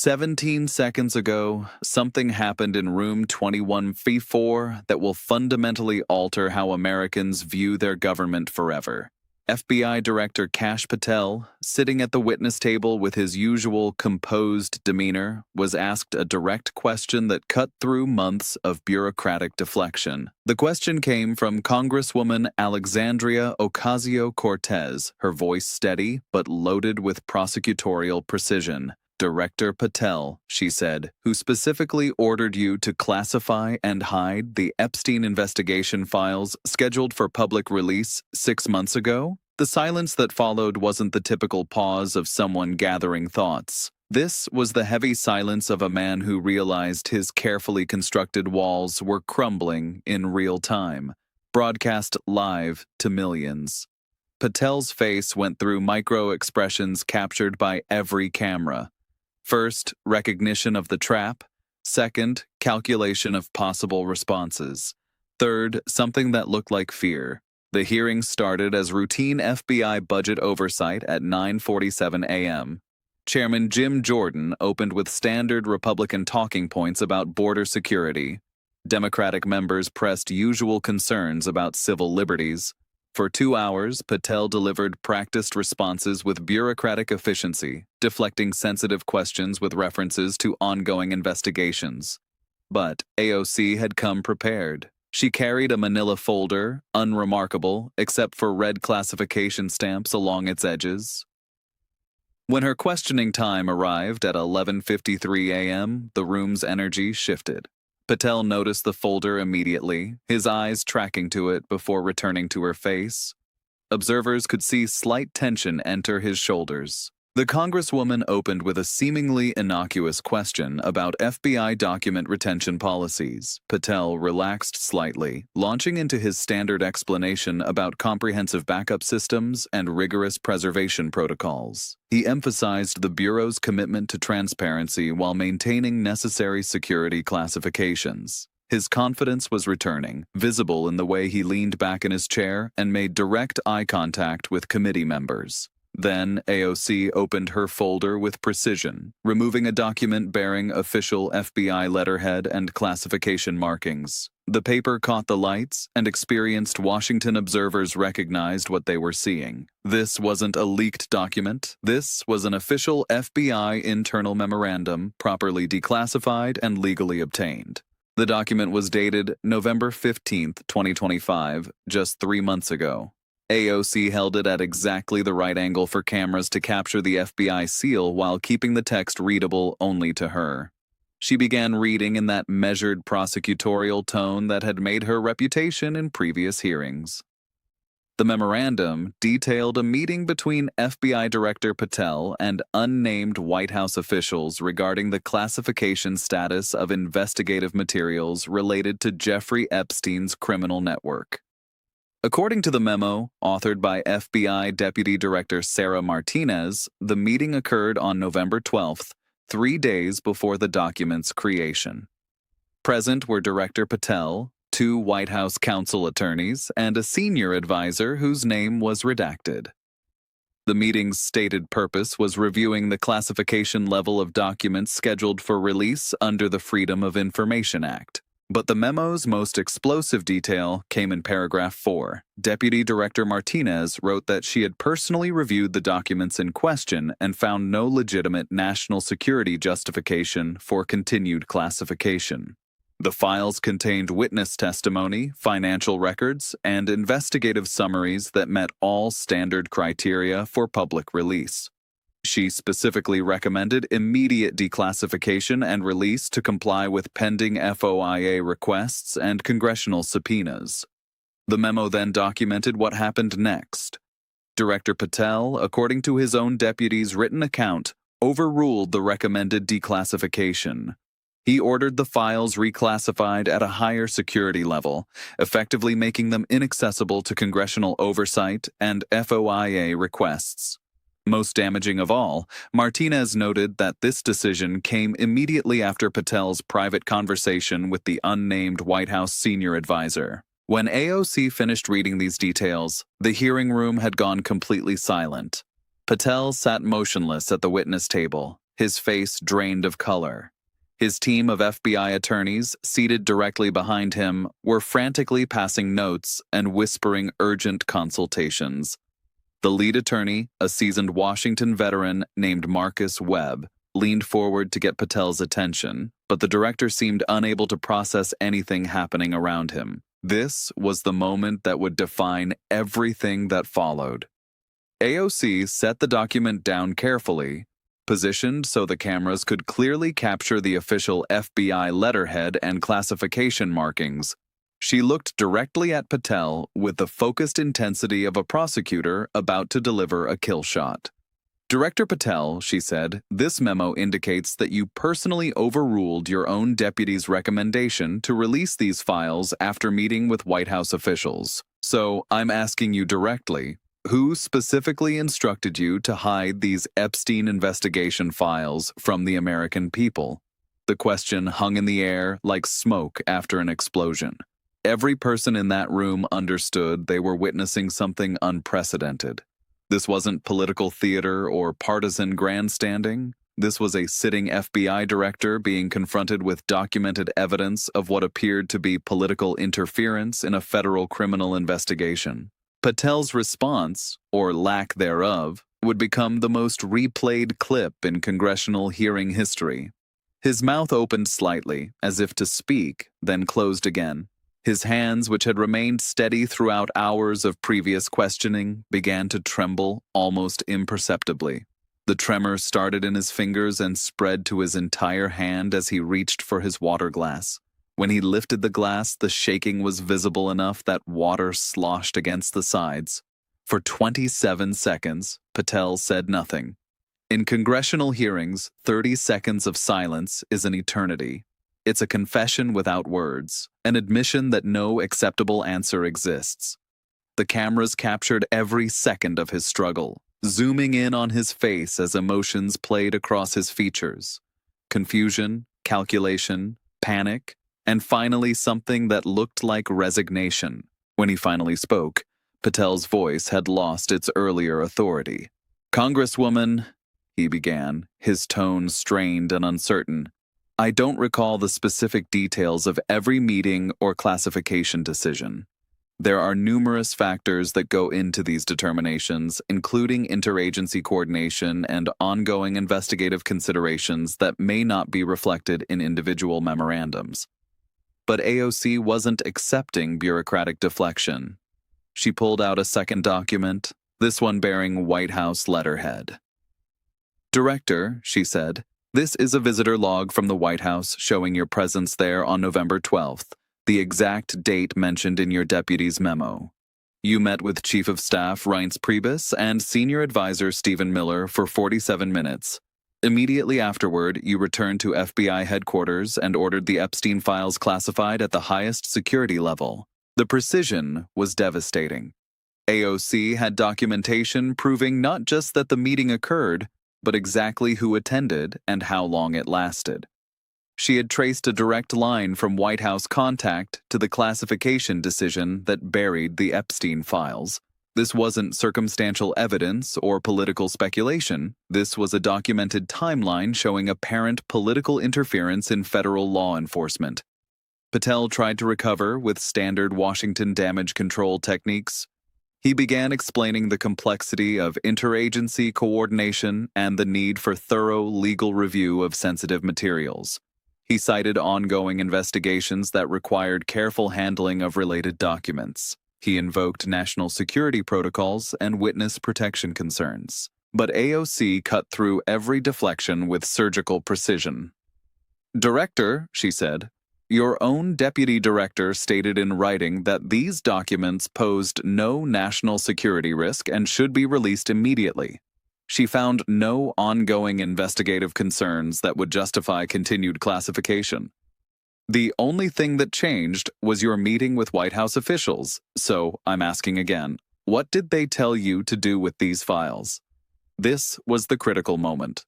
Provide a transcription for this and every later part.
17 seconds ago, something happened in room 21F4 that will fundamentally alter how Americans view their government forever. FBI Director Kash Patel, sitting at the witness table with his usual composed demeanor, was asked a direct question that cut through months of bureaucratic deflection. The question came from Congresswoman Alexandria Ocasio-Cortez, her voice steady but loaded with prosecutorial precision. Director Patel, she said, who specifically ordered you to classify and hide the Epstein investigation files scheduled for public release 6 months ago? The silence that followed wasn't the typical pause of someone gathering thoughts. This was the heavy silence of a man who realized his carefully constructed walls were crumbling in real time, broadcast live to millions. Patel's face went through micro-expressions captured by every camera. First, recognition of the trap. Second, calculation of possible responses. Third, something that looked like fear. The hearing started as routine FBI budget oversight at 9:47 a.m. Chairman Jim Jordan opened with standard Republican talking points about border security. Democratic members pressed usual concerns about civil liberties. For 2 hours, Patel delivered practiced responses with bureaucratic efficiency, deflecting sensitive questions with references to ongoing investigations. But AOC had come prepared. She carried a manila folder, unremarkable, except for red classification stamps along its edges. When her questioning time arrived at 11:53 a.m., the room's energy shifted. Patel noticed the folder immediately, his eyes tracking to it before returning to her face. Observers could see slight tension enter his shoulders. The Congresswoman opened with a seemingly innocuous question about FBI document retention policies. Patel relaxed slightly, launching into his standard explanation about comprehensive backup systems and rigorous preservation protocols. He emphasized the Bureau's commitment to transparency while maintaining necessary security classifications. His confidence was returning, visible in the way he leaned back in his chair and made direct eye contact with committee members. Then AOC opened her folder with precision, removing a document bearing official FBI letterhead and classification markings. The paper caught the lights, and experienced Washington observers recognized what they were seeing. This wasn't a leaked document. This was an official FBI internal memorandum, properly declassified and legally obtained. The document was dated November 15, 2025, just 3 months ago. AOC held it at exactly the right angle for cameras to capture the FBI seal while keeping the text readable only to her. She began reading in that measured prosecutorial tone that had made her reputation in previous hearings. The memorandum detailed a meeting between FBI Director Patel and unnamed White House officials regarding the classification status of investigative materials related to Jeffrey Epstein's criminal network. According to the memo, authored by FBI Deputy Director Sarah Martinez, the meeting occurred on November 12th, 3 days before the document's creation. Present were Director Patel, 2 White House counsel attorneys, and a senior advisor whose name was redacted. The meeting's stated purpose was reviewing the classification level of documents scheduled for release under the Freedom of Information Act. But the memo's most explosive detail came in paragraph 4. Deputy Director Martinez wrote that she had personally reviewed the documents in question and found no legitimate national security justification for continued classification. The files contained witness testimony, financial records, and investigative summaries that met all standard criteria for public release. She specifically recommended immediate declassification and release to comply with pending FOIA requests and congressional subpoenas. The memo then documented what happened next. Director Patel, according to his own deputy's written account, overruled the recommended declassification. He ordered the files reclassified at a higher security level, effectively making them inaccessible to congressional oversight and FOIA requests. Most damaging of all, Martinez noted that this decision came immediately after Patel's private conversation with the unnamed White House senior advisor. When AOC finished reading these details, the hearing room had gone completely silent. Patel sat motionless at the witness table, his face drained of color. His team of FBI attorneys, seated directly behind him, were frantically passing notes and whispering urgent consultations. The lead attorney, a seasoned Washington veteran named Marcus Webb, leaned forward to get Patel's attention, but the director seemed unable to process anything happening around him. This was the moment that would define everything that followed. AOC set the document down carefully, positioned so the cameras could clearly capture the official FBI letterhead and classification markings. She looked directly at Patel with the focused intensity of a prosecutor about to deliver a kill shot. "Director Patel," she said, "this memo indicates that you personally overruled your own deputy's recommendation to release these files after meeting with White House officials. So I'm asking you directly, who specifically instructed you to hide these Epstein investigation files from the American people?" The question hung in the air like smoke after an explosion. Every person in that room understood they were witnessing something unprecedented. This wasn't political theater or partisan grandstanding. This was a sitting FBI director being confronted with documented evidence of what appeared to be political interference in a federal criminal investigation. Patel's response, or lack thereof, would become the most replayed clip in congressional hearing history. His mouth opened slightly, as if to speak, then closed again. His hands, which had remained steady throughout hours of previous questioning, began to tremble almost imperceptibly. The tremor started in his fingers and spread to his entire hand as he reached for his water glass. When he lifted the glass, the shaking was visible enough that water sloshed against the sides. For 27 seconds, Patel said nothing. In congressional hearings, 30 seconds of silence is an eternity. It's a confession without words, an admission that no acceptable answer exists. The cameras captured every second of his struggle, zooming in on his face as emotions played across his features. Confusion, calculation, panic, and finally something that looked like resignation. When he finally spoke, Patel's voice had lost its earlier authority. "Congresswoman," he began, his tone strained and uncertain, "I don't recall the specific details of every meeting or classification decision. There are numerous factors that go into these determinations, including interagency coordination and ongoing investigative considerations that may not be reflected in individual memorandums." But AOC wasn't accepting bureaucratic deflection. She pulled out a second document, this one bearing White House letterhead. "Director," she said, "this is a visitor log from the White House showing your presence there on November 12th, the exact date mentioned in your deputy's memo. You met with Chief of Staff Reince Priebus and Senior Advisor Stephen Miller for 47 minutes. Immediately afterward, you returned to FBI headquarters and ordered the Epstein files classified at the highest security level. The precision was devastating. AOC had documentation proving not just that the meeting occurred, but exactly who attended and how long it lasted. She had traced a direct line from White House contact to the classification decision that buried the Epstein files. This wasn't circumstantial evidence or political speculation. This was a documented timeline showing apparent political interference in federal law enforcement. Patel tried to recover with standard Washington damage control techniques. He began explaining the complexity of interagency coordination and the need for thorough legal review of sensitive materials. He cited ongoing investigations that required careful handling of related documents. He invoked national security protocols and witness protection concerns. But AOC cut through every deflection with surgical precision. "Director," she said, "your own deputy director stated in writing that these documents posed no national security risk and should be released immediately. She found no ongoing investigative concerns that would justify continued classification. The only thing that changed was your meeting with White House officials, so I'm asking again, what did they tell you to do with these files?" This was the critical moment.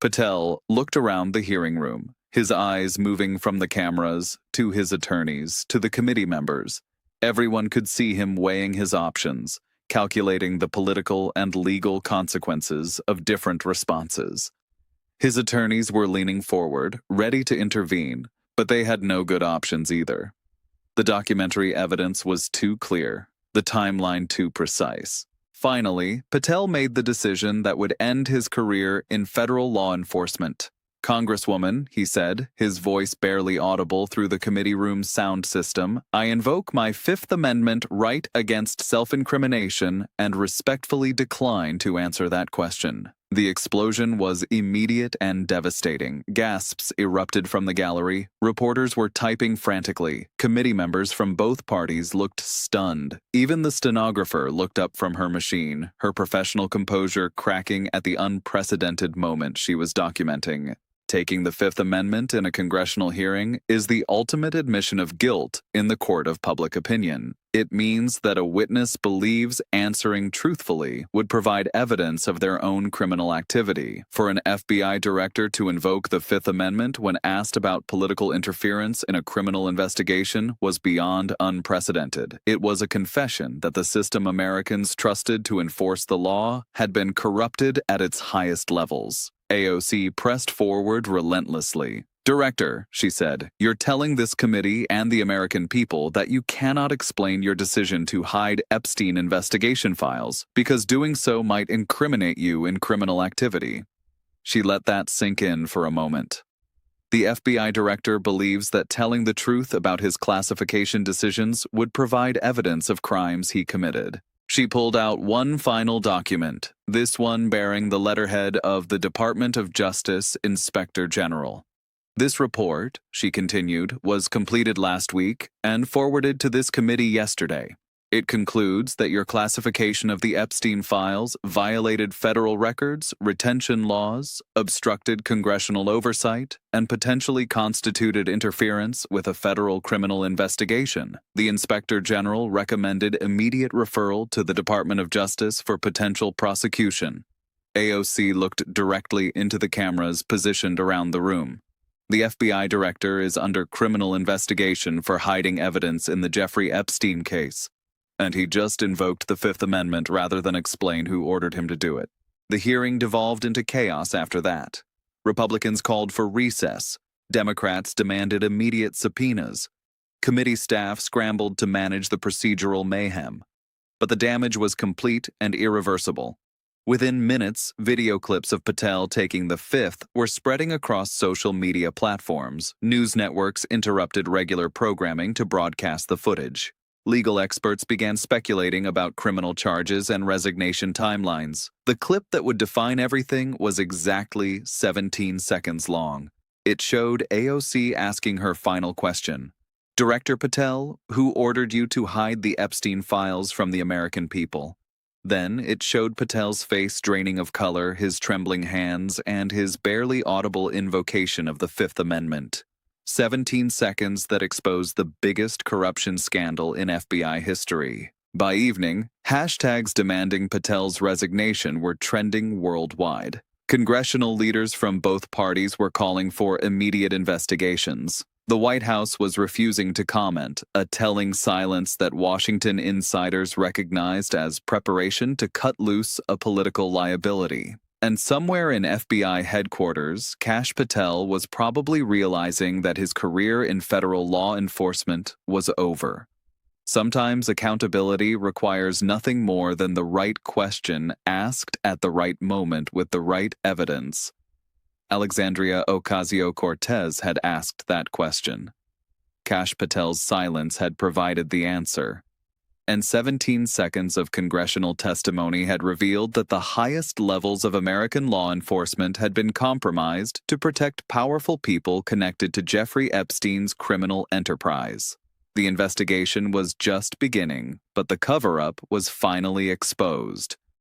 Patel looked around the hearing room, his eyes moving from the cameras to his attorneys to the committee members. Everyone could see him weighing his options, calculating the political and legal consequences of different responses. His attorneys were leaning forward, ready to intervene, but they had no good options either. The documentary evidence was too clear, the timeline too precise. Finally, Patel made the decision that would end his career in federal law enforcement. "Congresswoman," he said, his voice barely audible through the committee room's sound system, "I invoke my Fifth Amendment right against self-incrimination and respectfully decline to answer that question." The explosion was immediate and devastating. Gasps erupted from the gallery. Reporters were typing frantically. Committee members from both parties looked stunned. Even the stenographer looked up from her machine, her professional composure cracking at the unprecedented moment she was documenting. Taking the Fifth Amendment in a congressional hearing is the ultimate admission of guilt in the court of public opinion. It means that a witness believes answering truthfully would provide evidence of their own criminal activity. For an FBI director to invoke the Fifth Amendment when asked about political interference in a criminal investigation was beyond unprecedented. It was a confession that the system Americans trusted to enforce the law had been corrupted at its highest levels. AOC pressed forward relentlessly. "Director," she said, "you're telling this committee and the American people that you cannot explain your decision to hide Epstein investigation files because doing so might incriminate you in criminal activity." She let that sink in for a moment. The FBI director believes that telling the truth about his classification decisions would provide evidence of crimes he committed. She pulled out one final document, this one bearing the letterhead of the Department of Justice Inspector General. "This report," she continued, "was completed last week and forwarded to this committee yesterday. It concludes that your classification of the Epstein files violated federal records, retention laws, obstructed congressional oversight, and potentially constituted interference with a federal criminal investigation. The Inspector General recommended immediate referral to the Department of Justice for potential prosecution." AOC looked directly into the cameras positioned around the room. "The FBI director is under criminal investigation for hiding evidence in the Jeffrey Epstein case. And he just invoked the Fifth Amendment rather than explain who ordered him to do it." The hearing devolved into chaos after that. Republicans called for recess. Democrats demanded immediate subpoenas. Committee staff scrambled to manage the procedural mayhem. But the damage was complete and irreversible. Within minutes, video clips of Patel taking the Fifth were spreading across social media platforms. News networks interrupted regular programming to broadcast the footage. Legal experts began speculating about criminal charges and resignation timelines. The clip that would define everything was exactly 17 seconds long. It showed AOC asking her final question. "Director Patel, who ordered you to hide the Epstein files from the American people?" Then it showed Patel's face draining of color, his trembling hands, and his barely audible invocation of the Fifth Amendment. 17 seconds that exposed the biggest corruption scandal in FBI history. By evening, hashtags demanding Patel's resignation were trending worldwide. Congressional leaders from both parties were calling for immediate investigations. The White House was refusing to comment, a telling silence that Washington insiders recognized as preparation to cut loose a political liability. And somewhere in FBI headquarters, Kash Patel was probably realizing that his career in federal law enforcement was over. Sometimes accountability requires nothing more than the right question asked at the right moment with the right evidence. Alexandria Ocasio-Cortez had asked that question. Kash Patel's silence had provided the answer. And 17 seconds of congressional testimony had revealed that the highest levels of American law enforcement had been compromised to protect powerful people connected to Jeffrey Epstein's criminal enterprise. The investigation was just beginning, but the cover-up was finally exposed.